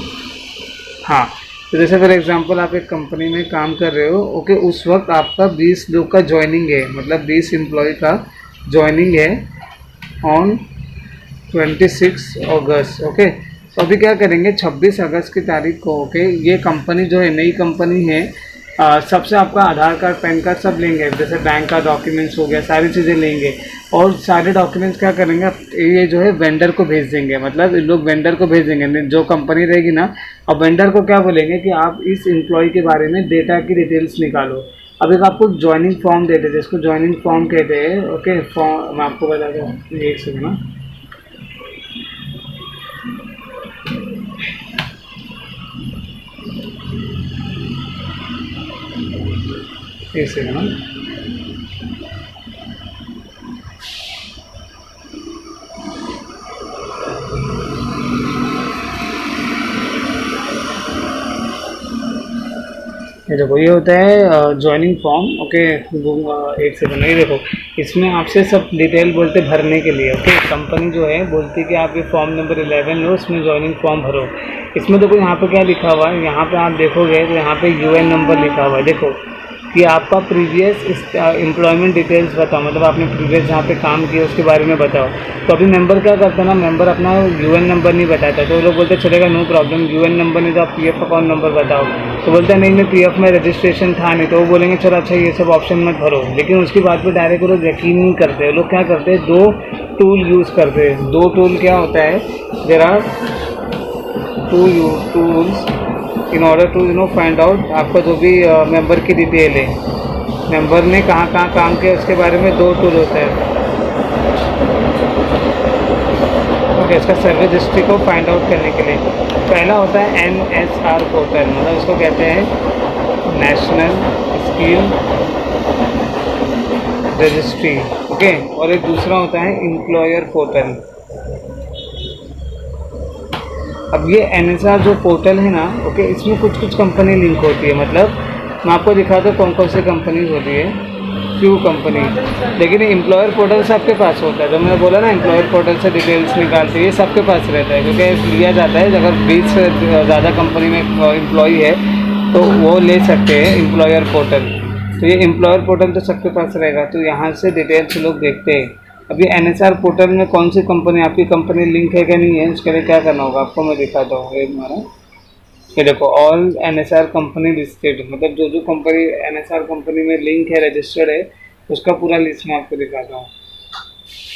हाँ, तो जैसे फॉर एग्जांपल आप एक कंपनी में काम कर रहे हो, ओके, उस वक्त आपका 20 लोग का ज्वाइनिंग है, मतलब 20 एम्प्लॉय का ज्वाइनिंग है ऑन 26 अगस्त, ओके। तो अभी क्या करेंगे, 26 अगस्त की तारीख को, ओके, ये कंपनी जो है नई कंपनी है, सबसे आपका आधार कार्ड, पैन कार्ड सब लेंगे, जैसे बैंक का डॉक्यूमेंट्स हो गया, सारी चीज़ें लेंगे, और सारे डॉक्यूमेंट्स क्या करेंगे, ये जो है वेंडर को भेज देंगे, मतलब लोग वेंडर को भेज देंगे, जो कंपनी रहेगी ना। और वेंडर को क्या बोलेंगे कि आप इस एम्प्लॉय के बारे में डेटा की डिटेल्स निकालो। अब एक आपको ज्वाइनिंग फॉर्म देते हैं, जिसको ज्वाइनिंग फॉर्म कहते हैं, ओके। फॉर्म मैं आपको बता दूँ, एक सेकंड ना, एक सेकंड ना, ये देखो ये होता है ज्वाइनिंग फॉर्म, ओके। एक सेकंड, ये देखो इसमें आपसे सब डिटेल बोलते भरने के लिए, ओके। कंपनी जो है बोलती है कि आप ये फॉर्म नंबर 11 लो, उसमें ज्वाइनिंग फॉर्म भरो। इसमें देखो यहाँ पे क्या लिखा हुआ है, यहाँ पे आप देखोगे तो यहाँ पे UN नंबर लिखा हुआ है, देखो कि आपका प्रीवियस एम्प्लॉयमेंट डिटेल्स बताओ, मतलब आपने प्रीवियस जहाँ पे काम किया उसके बारे में बताओ। तो अभी मेंबर क्या करता है ना, मेंबर अपना UN नंबर नहीं बताता, तो वो लोग बोलते चलेगा नो प्रॉब्लम, UN नंबर नहीं तो आप PF अकाउंट नंबर बताओ। तो बोलते हैं नहीं मैं PF में रजिस्ट्रेशन था नहीं, तो वो बोलेंगे चलो अच्छा ये सब ऑप्शन मत भरो। लेकिन उसकी बात पर डायरेक्ट लोग यकीन नहीं करते, लोग क्या करते हैं, दो टूल यूज़ करते हैं। दो टूल क्या होता है, there are two tools in order to find out आपका जो भी मेंबर की डिटेल है, मेंबर ने कहाँ कहाँ काम किया उसके बारे में दो टूल होता है, ओके। इसका सर्विस हिस्ट्री को फाइंड आउट करने के लिए पहला होता है NSR पोर्टल, मतलब इसको कहते हैं नेशनल स्किल रजिस्ट्री, ओके। और एक दूसरा होता है एम्प्लॉयर पोर्टल। अब ये NSR जो पोर्टल है ना, ओके, इसमें कुछ कुछ कंपनी लिंक होती है, मतलब मैं आपको दिखाता हूँ कौन कौन सी कंपनी होती है, फ्यू कंपनी। लेकिन एम्प्लॉयर पोर्टल सबके पास होता है, जो मैंने बोला ना एम्प्लॉयर पोर्टल से डिटेल्स निकालते ये सबके पास रहता है, क्योंकि लिया जाता है अगर 20 से ज़्यादा कंपनी में एम्प्लॉई है तो वो ले सकते हैं एम्प्लॉयर पोर्टल। तो ये एम्प्लॉयर पोर्टल तो सबके पास रहेगा, तो यहाँ से डिटेल्स लोग देखते हैं। अभी NSR पोर्टल में कौन सी कंपनी, आपकी कंपनी लिंक है क्या नहीं है, उसके लिए क्या करना होगा आपको मैं दिखाता हूँ। एक हमारा ये देखो ऑल NSR कंपनी लिस्टेड, मतलब जो जो कंपनी NSR कंपनी में लिंक है, रजिस्टर्ड है, उसका पूरा लिस्ट मैं आपको दिखाता हूँ।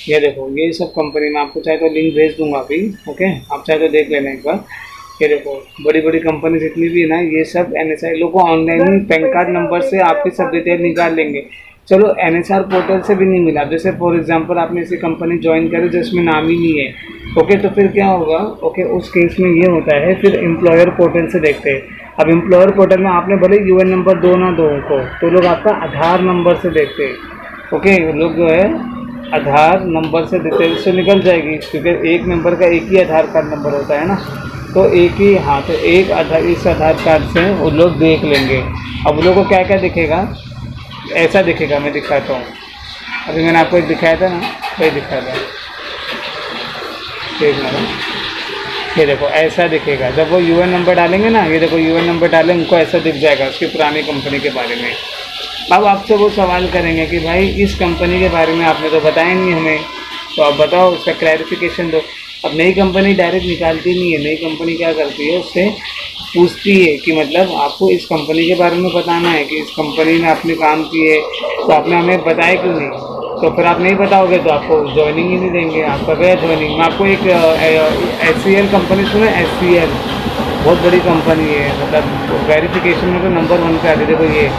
ये देखो ये सब कंपनी में आपको चाहे तो लिंक भेज दूंगा अभी, ओके, आप चाहे तो देख लेना एक बार। ये देखो बड़ी बड़ी कंपनी जितनी भी है ना, ये सब NSR लोग ऑनलाइन पैन कार्ड नंबर से आपकी सब डिटेल निकाल लेंगे। चलो NSR पोर्टल से भी नहीं मिला, जैसे फॉर एग्जांपल आपने ऐसी कंपनी ज्वाइन करी जिसमें नाम ही नहीं है, ओके, तो फिर क्या होगा, ओके, उस केस में ये होता है फिर एम्प्लॉयर पोर्टल से देखते हैं। अब एम्प्लॉयर पोर्टल में आपने भले यूएन नंबर दो ना दो उनको, तो लोग आपका आधार नंबर से देखते हैं। ओके, लोग जो है आधार नंबर से देते हैं, इससे निकल जाएगी, क्योंकि एक मेंबर का एक ही आधार कार्ड नंबर होता है ना, तो एक ही, हाँ, तो एक आधार, इस आधार कार्ड से वो लोग देख लेंगे। अब वो लोग को क्या क्या दिखेगा, ऐसा दिखेगा, मैं दिखाता हूँ। अभी मैंने आपको एक दिखाया था ना, वही दिखा था, देखना ना, ये देखो ऐसा दिखेगा। जब वो यूएन नंबर डालेंगे ना, ये देखो यूएन नंबर डालें, उनको ऐसा दिख जाएगा उसकी पुरानी कंपनी के बारे में। अब आपसे वो सवाल करेंगे कि भाई इस कंपनी के बारे में आपने तो बताया नहीं हमें, तो आप बताओ, उसका क्लैरिफिकेशन दो। अब नई कंपनी डायरेक्ट निकालती नहीं है, नई कंपनी क्या करती है, उससे पूछती है कि मतलब आपको इस कंपनी के बारे में बताना है कि इस कंपनी में आपने काम किए, तो आपने हमें बताया क्यों नहीं। तो फिर आप नहीं बताओगे तो आपको ज्वाइनिंग ही नहीं देंगे, आपका गया ज्वाइनिंग। मैं आपको एक HCL कंपनी सुना है, HCL बहुत बड़ी कंपनी है, मतलब वेरिफिकेशन में तो नंबर 1 पे आती है। देखो ये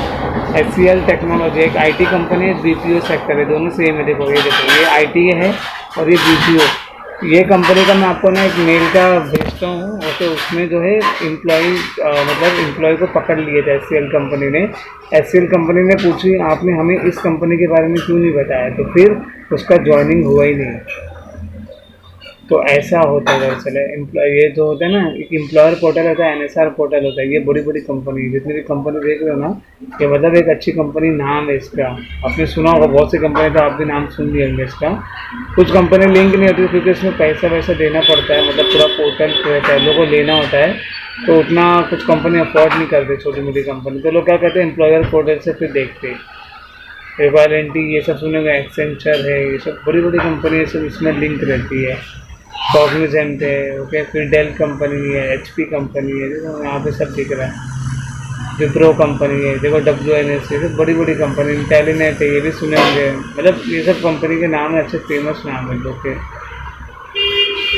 HCL टेक्नोलॉजी एक IT कंपनी है, BPO सेक्टर है, दोनों सेम है। देखो ये देखो, ये IT है और ये BPO। ये कंपनी का मैं आपको ना एक मेल का भेजता हूँ, और तो उसमें जो है मतलब एम्प्लॉय को पकड़ लिए थे HCL कंपनी ने। HCL कंपनी ने पूछी आपने हमें इस कंपनी के बारे में क्यों नहीं बताया, तो फिर उसका ज्वाइनिंग हुआ ही नहीं। तो ऐसा होता है दरअसल। ये जो होता है ना, एक एम्प्लॉयर पोर्टल होता है, NSR पोर्टल होता है, ये बड़ी बड़ी कंपनी, जितनी भी कंपनी देख रहे हो ना, ये मतलब एक अच्छी कंपनी नाम है इसका। आपने सुना होगा बहुत सी कंपनी, तो आप भी नाम सुन लिए होंगे इसका। कुछ कंपनी लिंक नहीं होती क्योंकि इसमें पैसा वैसा देना पड़ता है, मतलब पूरा पोर्टल रहता है, लोगों को लेना होता है, तो उतना कुछ कंपनी अफोर्ड नहीं करते, छोटी मोटी कंपनी। तो लोग क्या कहते हैं, एम्प्लॉयर पोर्टल से फिर देखते हैं। एवालेंटी ये सब सुनेंगे, एक्सेंचर है, ये सब बड़ी बड़ी कंपनी, ये सब इसमें लिंक रहती है। कॉग्निजेंट है, ओके, फिर डेल कंपनी है, HP कंपनी है, देखो यहाँ पे सब दिख रहा है। विप्रो कंपनी है, देखो WNS है, सब बड़ी बड़ी कंपनी। टेलीनेट है, ये भी सुने होंगे, मतलब ये सब कंपनी के नाम है, अच्छे फेमस नाम है लोग के।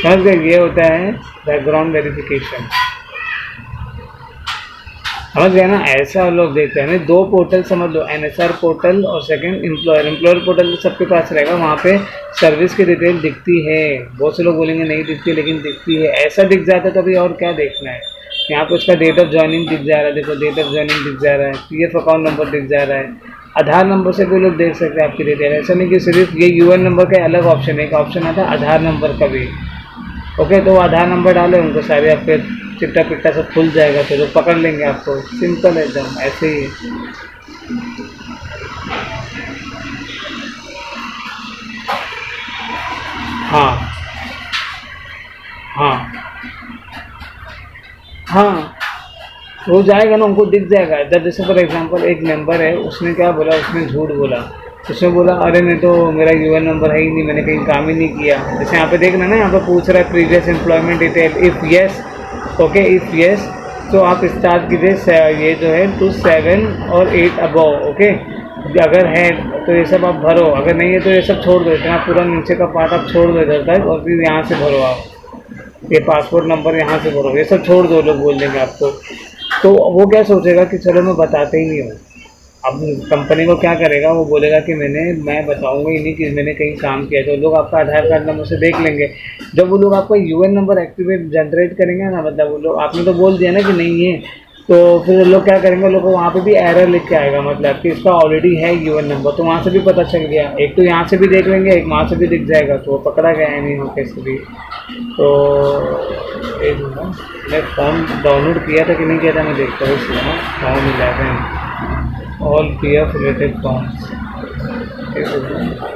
समझ गए, ये होता है बैकग्राउंड वेरिफिकेशन। समझ गए ना, ऐसा लोग देखते हैं। नहीं, 2 पोर्टल समझ लो, NSR पोर्टल और सेकंड एम्प्लॉयर पोर्टल, तो सबके पास रहेगा। वहाँ पे सर्विस की डिटेल दिखती है। बहुत से लोग बोलेंगे नहीं दिखती, लेकिन दिखती है। ऐसा दिख जाता है तो अभी और क्या देखना है। यहाँ पे उसका डेट ऑफ ज्वाइनिंग दिख जा रहा है, देखो डेट ऑफ ज्वाइनिंग दिख जा रहा है, PF अकाउंट नंबर दिख जा रहा है, आधार नंबर से भी लोग देख सकते हैं आपकी डिटेल। ऐसा नहीं कि सिर्फ ये UN नंबर का अलग ऑप्शन है, एक ऑप्शन आता है आधार नंबर का भी। ओके, तो आधार नंबर डाले, उनको सारे आपके चिट्टा पिट्टा सब खुल जाएगा, तो लोग पकड़ लेंगे आपको। सिंपल है एकदम, ऐसे ही है। हाँ हाँ हाँ, हो जाएगा ना, उनको दिख जाएगा। जब जैसे फॉर एग्जांपल एक मेंबर है, उसने क्या बोला, उसने झूठ बोला। उसने बोला अरे नहीं तो मेरा UN नंबर है ही नहीं, मैंने कहीं काम ही नहीं किया। जैसे यहाँ पे देखना ना, यहाँ पे पूछ रहा है previous employment detail, if yes, okay, if yes तो आप स्टार्ट कीजिए, ये जो है 2, 7 और 8 अबव, ओके। अगर है तो ये सब आप भरो, अगर नहीं है तो ये सब छोड़ दो, इतना पूरा नीचे का पार्ट आप छोड़ दो इधर तक, और फिर यहाँ से भरो आप, ये पासपोर्ट नंबर यहाँ से भरो, ये सब छोड़ दो, लोग बोल देंगे आपको। तो वो क्या सोचेगा कि चलो मैं बताते ही नहीं हूँ। अब कंपनी को क्या करेगा, वो बोलेगा कि मैं बताऊंगा ही नहीं कि मैंने कहीं काम किया। तो लोग आपका आधार कार्ड नंबर से देख लेंगे। जब वो लोग आपका UN नंबर एक्टिवेट जनरेट करेंगे ना, मतलब वो लोग, आपने तो बोल दिया ना कि नहीं है, तो फिर लोग क्या करेंगे, लोग वहाँ पे भी एरर लिख के आएगा, मतलब कि इसका ऑलरेडी है UN नंबर। तो वहाँ से भी पता चल गया, एक तो यहाँ से भी देख लेंगे, एक वहाँ से भी दिख जाएगा, तो वो पकड़ा गया है नहीं हो कैसे भी। तो एक मिनट, मैं फॉर्म डाउनलोड किया था कि नहीं किया था, मैं देखता हूँ इसमें। Form 11 all PF related forms,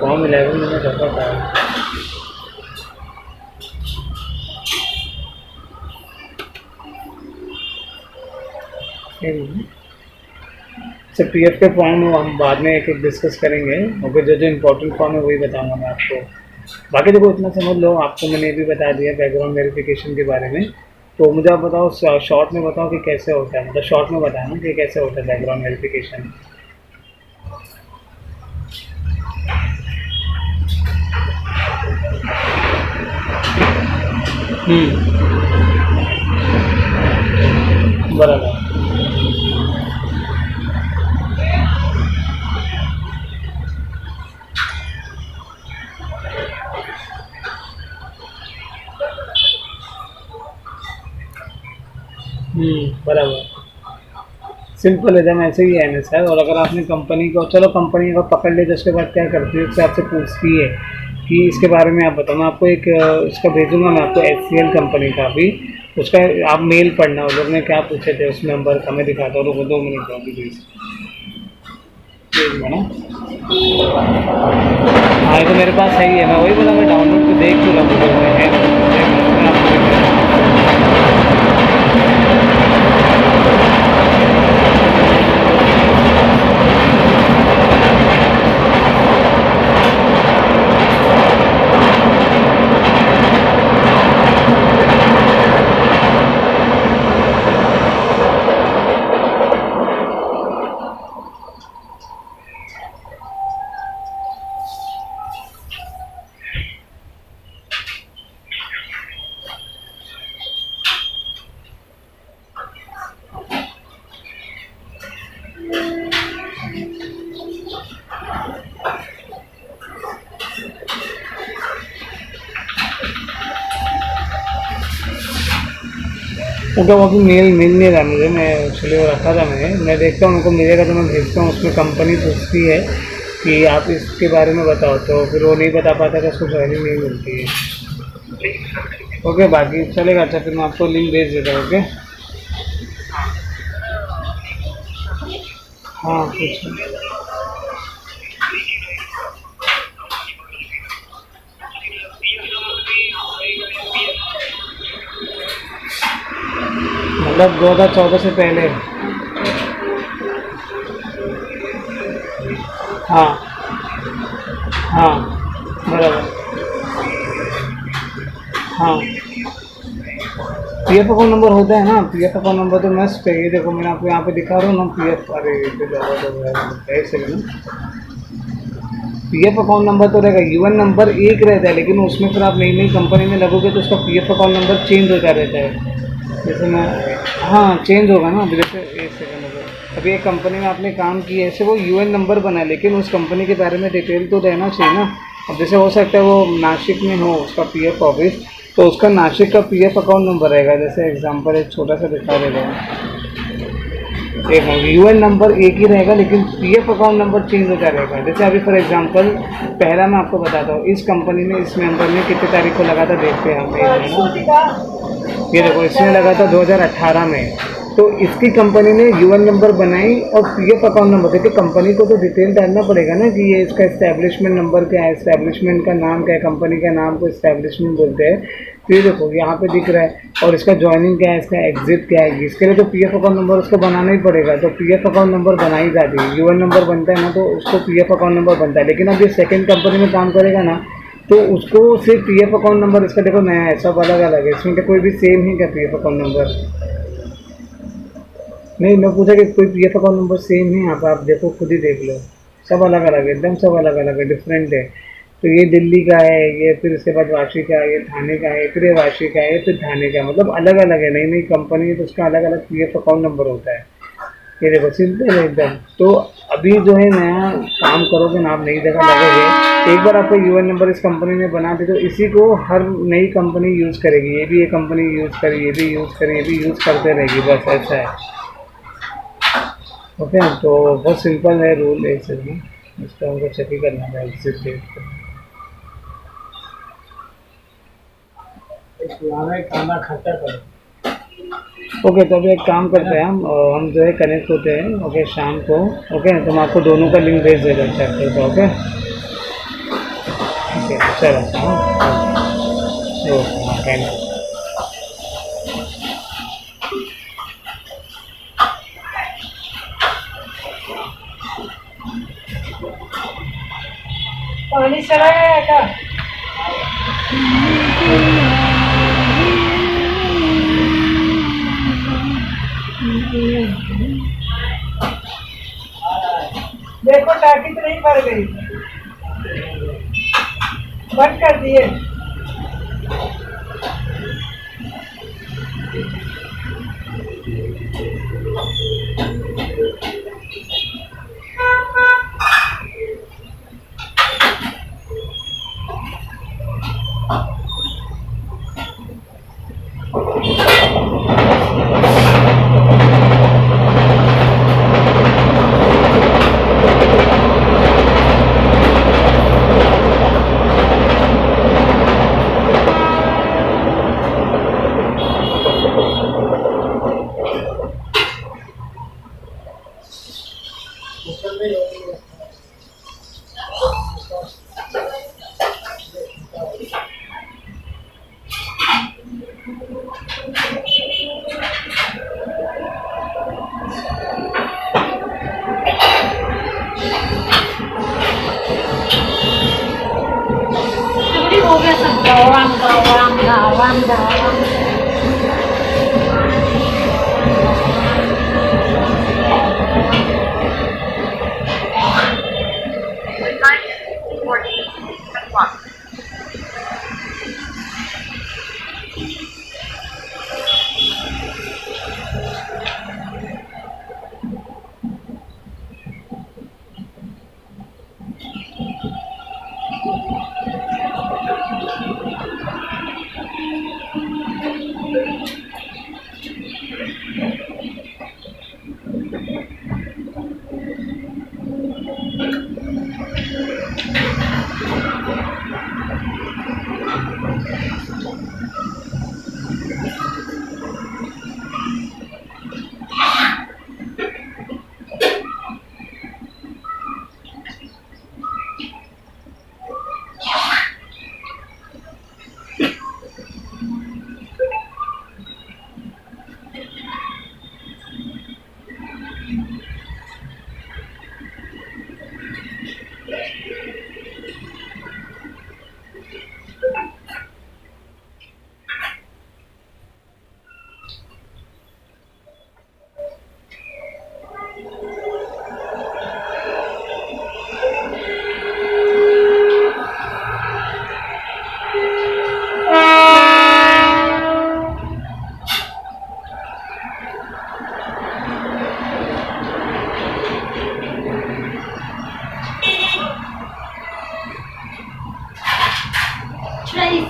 form 11 मैंने रखा था। अच्छा, PF के फॉर्म हम बाद में एक एक डिस्कस करेंगे, ओके। जो जो इम्पोर्टेंट फॉर्म है वही बताऊंगा मैं आपको। बाकी देखो इतना समझ लो, आपको मैंने ये भी बता दिया बैकग्राउंड वेरिफिकेशन के बारे में। तो मुझे आप बताओ, शॉर्ट में बताओ कि कैसे होता है, मतलब शॉर्ट में बताया ना कि कैसे होता है बैकग्राउंड वेरिफिकेशन। बराबर। बराबर। सिंपल एकदम ऐसे ही है ना सर। और अगर आपने कंपनी को, चलो कंपनी को पकड़ ले तो उसके बाद क्या करती है, उससे आपसे पूछती है कि इसके बारे में आप बताओ। मैं आपको एक इसका भेजूंगा मैं आपको, HCL कंपनी का भी, उसका आप मेल पढ़ना, उन लोग ने क्या पूछे थे उस नंबर का। मैं दिखाता हूँ, रुको 2 मिनट अभी भेज ना। हाँ, ये तो मेरे पास सही है, मैं वही बोला, मैं डाउनलोड तो देख चुका गूगल में है। मैं आपको उनका वो अभी मेल मिल नहीं रहा मुझे। मैं एक्चुअली वो रखा था, मैं देखता हूँ उनको मिलेगा तो मैं भेजता हूँ। उसमें कंपनी पूछती है कि आप इसके बारे में बताओ, तो फिर वो नहीं बता पाता तो उसको ज्वाइनिंग नहीं मिलती है। ओके, बाकी चलेगा। अच्छा, फिर मैं आपको लिंक भेज देता हूँ। ओके, हाँ कुछ मतलब 2014 से पहले। हाँ हाँ, बराबर। हाँ, PF अकाउंट नंबर होता है ना, PF अकाउंट नंबर तो मस्ट है। ये देखो मैं आपको यहाँ पे दिखा रहा हूँ ना, PF, अरे एक सेकंड, PF अकाउंट नंबर तो रहेगा, UN नंबर एक रहता है, लेकिन उसमें फिर आप नई नई कंपनी में लगोगे तो उसका PF अकाउंट नंबर चेंज होता रहता है। जैसे मैं, हाँ चेंज होगा ना। अभी जैसे एक सेकंड, अभी एक कंपनी में आपने काम किया है, ऐसे वो UN नंबर बना है, लेकिन उस कंपनी के बारे में डिटेल तो रहना चाहिए ना। अब जैसे हो सकता है वो नासिक में हो उसका PF ऑफिस, तो उसका नासिक का PF अकाउंट नंबर रहेगा। जैसे एग्जांपल एक छोटा सा दिखा देगा, एक UN नंबर एक ही रहेगा, लेकिन PF अकाउंट नंबर चेंज होता रहेगा। जैसे अभी फॉर एग्जांपल पहला मैं आपको बताता हूँ, इस कंपनी में इस मेंबर ने कितनी तारीख को लगा था, देखते हैं हम। ये देखो, इसमें लगा था 2018 में। तो इसकी कंपनी ने UN नंबर बनाई और PF अकाउंट नंबर। देखिए, कंपनी को तो डिटेल डालना पड़ेगा ना कि ये इसका इस्टेब्लिशमेंट नंबर क्या है, इस्टेब्लिशमेंट का नाम क्या है, कंपनी का नाम को इस्टेब्लिशमेंट बोलते हैं। तो ये देखो यहाँ पे दिख रहा है, और इसका ज्वाइनिंग क्या है, इसका एग्जिट क्या है। इसके लिए तो PF अकाउंट नंबर उसको बनाना ही पड़ेगा। तो PF अकाउंट नंबर बनाई जाती है, UN नंबर बनता है ना, तो उसको PF अकाउंट नंबर बनता है। लेकिन अब ये सेकेंड कंपनी में काम करेगा ना, तो उसको सिर्फ PF अकाउंट नंबर, इसका देखो नया है, सब अलग अलग है। इसमें कोई भी सेम ही क्या PF अकाउंट नंबर नहीं। मैं पूछा कि कोई PF अकाउंट नंबर सेम है, आप देखो, खुद ही देख लो, सब अलग अलग है, एकदम सब अलग अलग है, डिफरेंट है। तो ये दिल्ली का है, ये फिर उसके बाद वाशी का है, ये थाने का है, फिर ये वाशी का है, फिर थाने का, मतलब अलग अलग है। नई नई कंपनी है तो उसका अलग अलग PF अकाउंट नंबर होता है। ये देखो, सिंपल है एकदम। तो अभी जो है नया काम करोगे ना आप, नई जगह लगोगे, एक बार आपका UN नंबर इस कंपनी ने बना दी तो इसी को हर नई कंपनी यूज़ करेगी। ये भी ये कंपनी यूज़ करेगी, ये भी यूज़ करेगी, ये भी यूज़ करते रहेगी, बस ऐसा है। ओके, तो बहुत सिंपल है रूल ऐसे ही। इसका हमको चेक ही करना है, एग्जिट डेट खाना खाता करो। ओके, तो अभी एक काम करते हैं हम जो है कनेक्ट होते हैं, ओके, शाम को। ओके, तो मैं आपको दोनों का लिंक भेज देता हूँ चैप्टर का। ओके ओके, चलो, ओके, थैंक यू। पानी चला गया क्या? देखो टाकी तो नहीं भर गई, बंद कर दिए। हो गया सब गवाम गवाम गवाम गवाम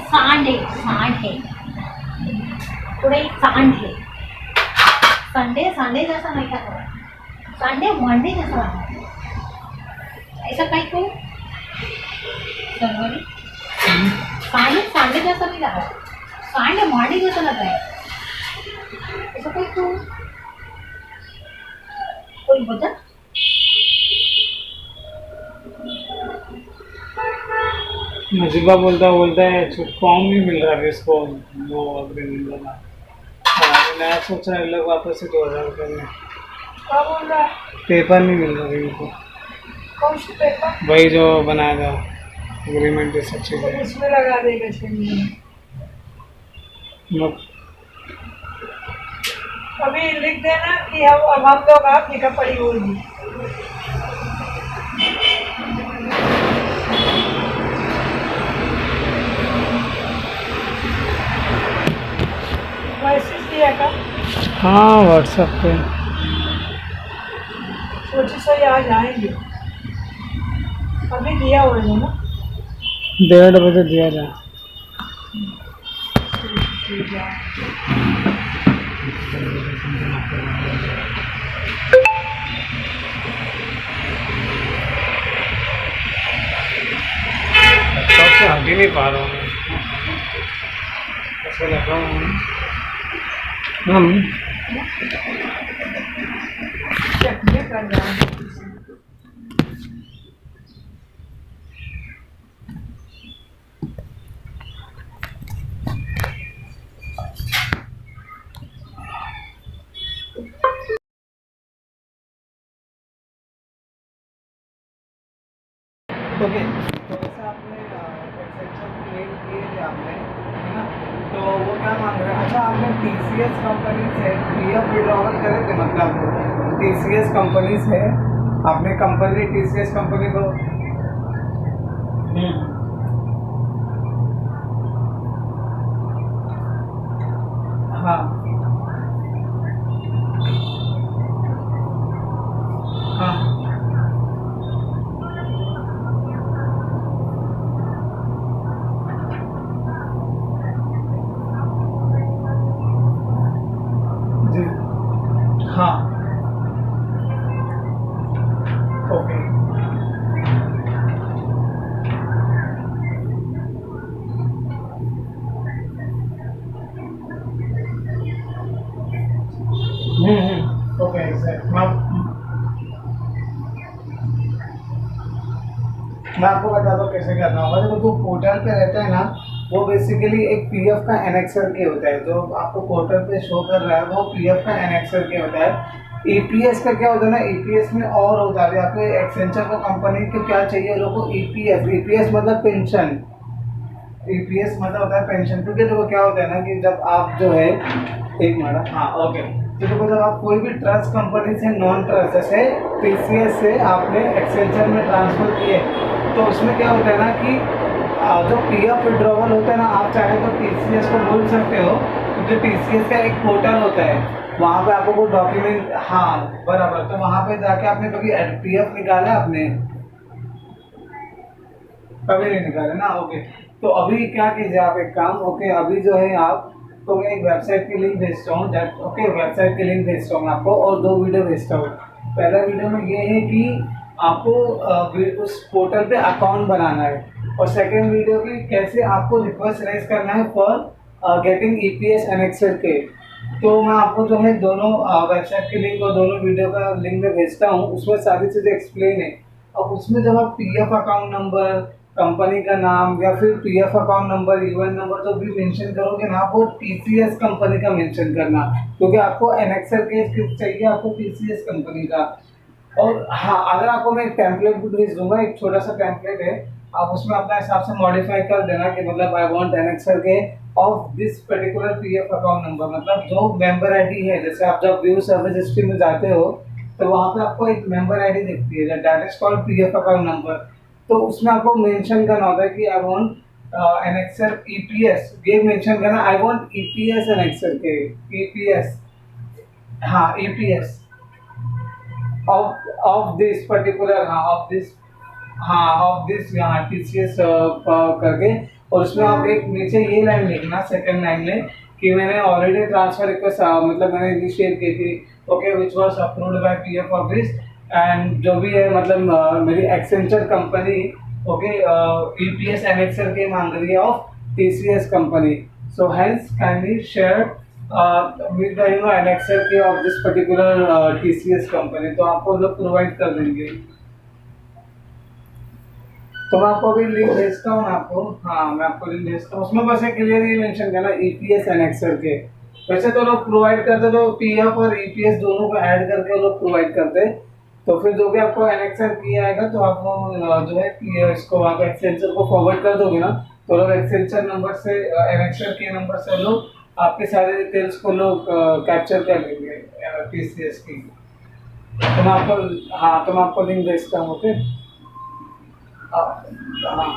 सांड है थोड़ा सांड है संडे संडे जैसा नहीं था संडे मंडे जैसा ऐसा कहीं को जनवरी संडे संडे जैसा नहीं लग रहा संडे मंडे जैसा लग रहा है ऐसा कहीं को कोई बता मजीबा बोलता है फॉर्म नहीं मिल रहा अभी इसको वो अग्रीमेंट वाला मैं सोच रहा है लोग वापस से 2000 रुपये में क्या बोल रहा है पेपर नहीं मिल रहा अभी उनको कौन सी पेपर वही जो बनाया था एग्रीमेंट ये सब चीज़ें उसमें लगा देगा 6 महीने अभी लिख देना कि हम लोग आप लिखा पड़ी होगी मैसेज दिया का हाँ व्हाट्सएप पे सोचे सही आज आएंगे अभी दिया हुआ है ना 1:30 बजे दिया जाए सबसे हट ही नहीं पा रहा हूँ ऐसा लग रहा हूँ हम चटनी कर रहा है ओके तो वैसे आपने एक्सेप्शन क्लेम किए थे आपने है ना तो वो क्या मांग रहे हैं अच्छा आपने TCS कंपनी से पीएफ विड्रॉवल करे थे मतलब TCS कंपनी से आपने कंपनी TCS कंपनी को हाँ हाँ जी हाँ ओके ओके सर मैं आपको बताता हूँ कैसे करना होगा। देखो जो पोर्टल पे रहता है ना, वो बेसिकली एक पीएफ का एनेक्सर के होता है। जो आपको पोर्टल पे शो कर रहा है वो पीएफ का एनेक्सर के होता है। ईपीएस का क्या होता है ना, ईपीएस में और होता है। यहाँ पे एक्सेंचर को कंपनी को क्या चाहिए लोगों को, ईपीएस। ईपीएस मतलब पेंशन। ईपीएस मतलब होता है पेंशन। क्योंकि देखो क्या होता है ना कि जब आप जो है, एक मिनट, हाँ ओके, तो देखो जब आप कोई भी ट्रस्ट कंपनी से नॉन ट्रस्ट जैसे टीसीएस से आपने एक्सेंचर में ट्रांसफर किए, तो उसमें क्या होता है ना कि जो पीएफ विड्रॉवल होता है ना, आप चाहे तो टीसीएस को बोल सकते हो, क्योंकि टीसीएस का एक पोर्टल होता है। वहाँ पे आपको कोई डॉक्यूमेंट, हाँ बराबर, तो वहाँ पे जाके आपने कभी पीएफ निकाला आपने, कभी नहीं निकाले ना, ओके। तो अभी क्या कीजिए आप एक काम, ओके, अभी जो है आप, तो मैं एक वेबसाइट की लिंक भेजता हूँ, ओके, वेबसाइट की लिंक भेजता हूँ मैं आपको, और दो वीडियो भेजता हूँ। पहला वीडियो में ये है कि आपको उस पोर्टल पे अकाउंट बनाना है, और सेकंड वीडियो की कैसे आपको रिक्वेस्ट राइज करना है फॉर गेटिंग ईपीएस एनेक्सर के। तो मैं आपको जो है दोनों वेबसाइट की लिंक और दोनों वीडियो का लिंक में भेजता हूँ, उसमें सारी चीज़ें एक्सप्लेन है। अब उसमें जब आप पीएफ अकाउंट नंबर, कंपनी का नाम, या फिर PF account number, UN number जो भी मेंशन करोगे ना, वो टीसीएस कंपनी का मेंशन करना, क्योंकि आपको एनेक्सर केस चाहिए, आपको टीसीएस कंपनी का। और हाँ, अगर आपको मैं एक टेम्पलेट भी भेज दूंगा, एक छोटा सा टेम्पलेट है, आप उसमें अपना हिसाब से मॉडिफाई कर देना कि मतलब आई वांट एनेक्सर के of this particular PF account number, मतलब जो मेंबर आईडी है। जैसे आप जब व्यू सर्विस हिस्ट्री में जाते हो, तो वहाँ पे आपको एक मेंबर आईडी दिखती है, that is called PF account number. तो उसमें आपको मेंशन करना होता है कि आई वांट एनेक्सर ईपीएस, ये मेंशन करना, आई वांट ईपीएस एनेक्सर के, ईपीएस, हाँ ईपीएस ऑफ दिस पर्टिकुलर, हाँ ऑफ दिस, हाँ ऑफ दिस, यहाँ टीसीएस करके। और उसमें आप एक नीचे ये लाइन लिखना सेकंड लाइन में कि मैंने ऑलरेडी ट्रांसफर रिक्वेस्ट, मतलब मैंने इनिशिएट की थी, okay, which was approved by PF office, and जो भी है मतलब मेरी Accenture company, okay, EPS annexure के मांग रही है of TCS company, so hence kindly share with the annexure के of this particular TCS company. तो आपको लोग प्रोवाइड कर देंगे। तो मैं आपको अभी लिंक भेजता हूँ आपको, हाँ मैं आपको लिंक भेजता हूँ, उसमें बस एक क्लियरली मेंशन करना ईपीएस एनेक्सर के। वैसे तो लोग प्रोवाइड करते, तो पीएफ और ईपीएस दोनों को ऐड करके लोग प्रोवाइड करते। तो फिर जो भी आपको एनेक्सर किया आएगा, तो आप वो जो है इसको आप एक्सटेंशन को फॉरवर्ड कर दोगे ना, तो लोग एक्सटेंशन नंबर से, एनेक्सर के नंबर से लोग आपके सारे डिटेल्स को लोग कैप्चर कर लेंगे टीसीएस की। तो मैं आपको, हाँ तो मैं आपको लिंक भेजता हूँ, ओके। हाँ हाँ,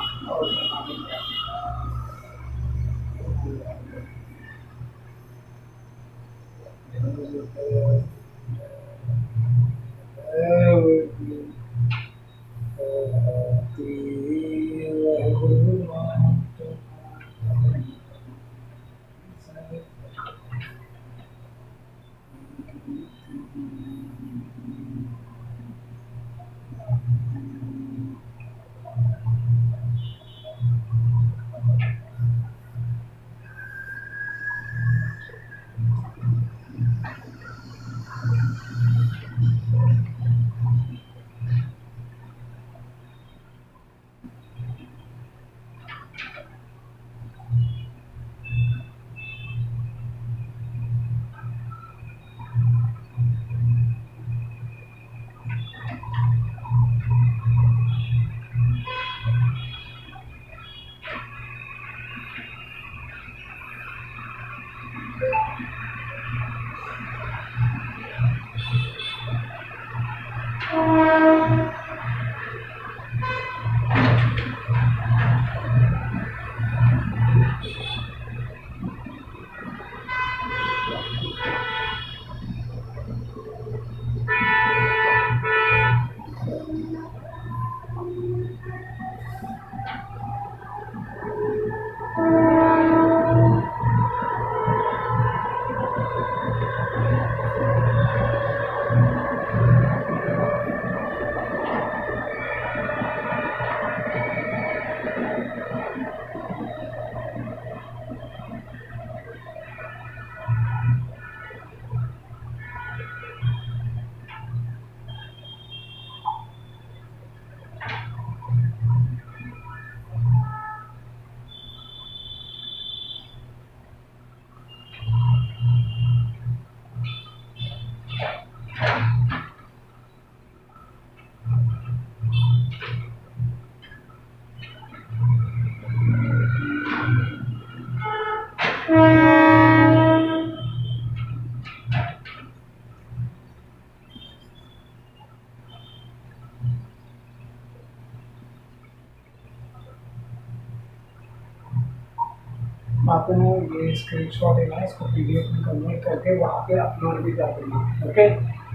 आपको ना ये स्क्रीनशॉट लेना है, इसको पीडीएफ में कन्वर्ट करके वहाँ पे अपलोड भी कर देना। ओके,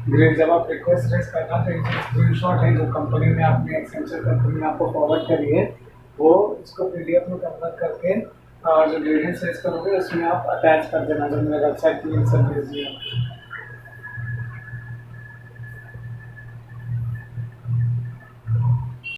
ग्रेड जब आप रिक्वेस्ट रेज करना तो ये स्क्रीनशॉट है जो कंपनी ने आपने एक्सेंचर कंपनी ने आपको फॉरवर्ड करी है, वो इसको पीडीएफ में कन्वर्ट करके जो ग्रेडियंट रेज करोगे उसमें आप अटैच कर देना, जो मेरे वेबसाइट की लिंक सब भेज दिया।